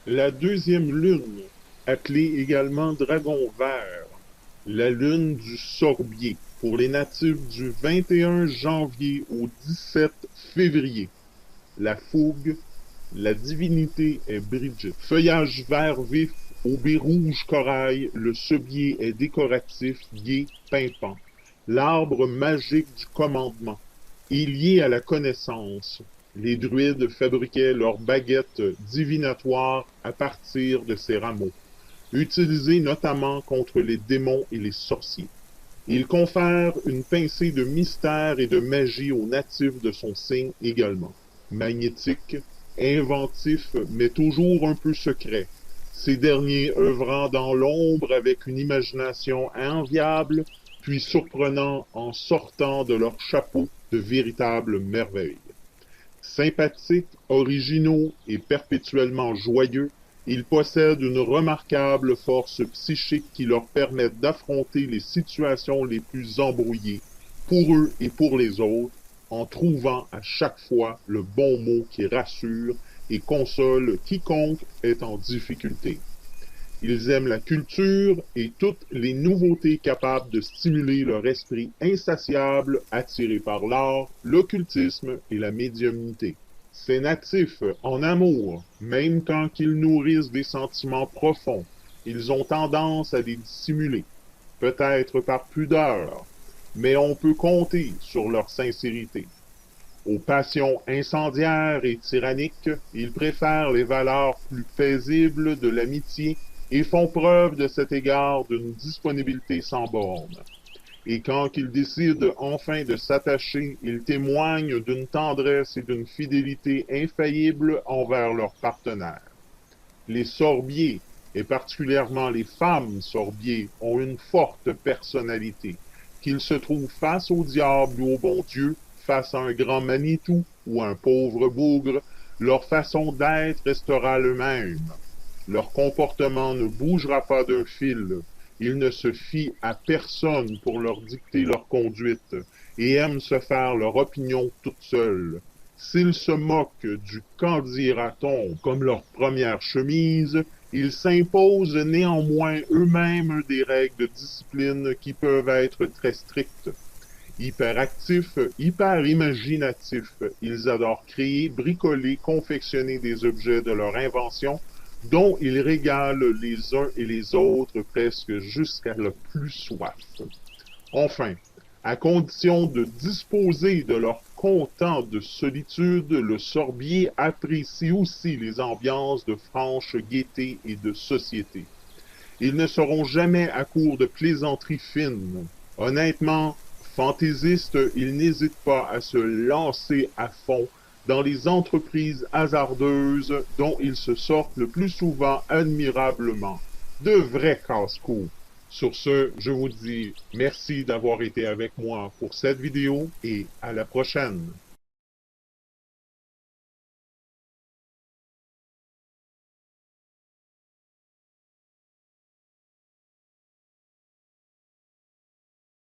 La deuxième lune, appelée également dragon vert, la lune du Sorbier, pour les natifs du 21 janvier au 17 février. La fougue, la divinité est Bridget. Feuillage vert vif, au baies rouge corail, le sebier est décoratif, gai, pimpant. L'arbre magique du commandement est lié à la connaissance. Les druides fabriquaient leurs baguettes divinatoires à partir de ces rameaux, utilisés notamment contre les démons et les sorciers. Il confère une pincée de mystère et de magie aux natifs de son signe également. Magnétique, inventif, mais toujours un peu secret. Ces derniers œuvrant dans l'ombre avec une imagination enviable, puis surprenant en sortant de leur chapeau de véritables merveilles. Sympathiques, originaux et perpétuellement joyeux, ils possèdent une remarquable force psychique qui leur permet d'affronter les situations les plus embrouillées, pour eux et pour les autres, en trouvant à chaque fois le bon mot qui rassure et console quiconque est en difficulté. Ils aiment la culture et toutes les nouveautés capables de stimuler leur esprit insatiable attiré par l'art, l'occultisme et la médiumnité. Ces natifs, en amour, même quand ils nourrissent des sentiments profonds, ils ont tendance à les dissimuler, peut-être par pudeur, mais on peut compter sur leur sincérité. Aux passions incendiaires et tyranniques, ils préfèrent les valeurs plus paisibles de l'amitié et font preuve de cet égard d'une disponibilité sans borne. Et quand ils décident enfin de s'attacher, ils témoignent d'une tendresse et d'une fidélité infaillibles envers leurs partenaires. Les sorbiers, et particulièrement les femmes sorbiers, ont une forte personnalité. Qu'ils se trouvent face au diable ou au bon Dieu, face à un grand Manitou ou un pauvre bougre, leur façon d'être restera le même. Leur comportement ne bougera pas d'un fil. Ils ne se fient à personne pour leur dicter leur conduite et aiment se faire leur opinion toute seule. S'ils se moquent du qu'en dira-t-on comme leur première chemise, ils s'imposent néanmoins eux-mêmes des règles de discipline qui peuvent être très strictes. Hyperactifs, hyper imaginatifs, ils adorent créer, bricoler, confectionner des objets de leur invention dont ils régalent les uns et les autres presque jusqu'à la plus soif. Enfin, à condition de disposer de leur content de solitude, le sorbier apprécie aussi les ambiances de franche gaieté et de société. Ils ne seront jamais à court de plaisanteries fines. Honnêtement, fantaisistes, ils n'hésitent pas à se lancer à fond dans les entreprises hasardeuses dont ils se sortent le plus souvent admirablement. De vrais casse-cou. Sur ce, je vous dis merci d'avoir été avec moi pour cette vidéo et à la prochaine.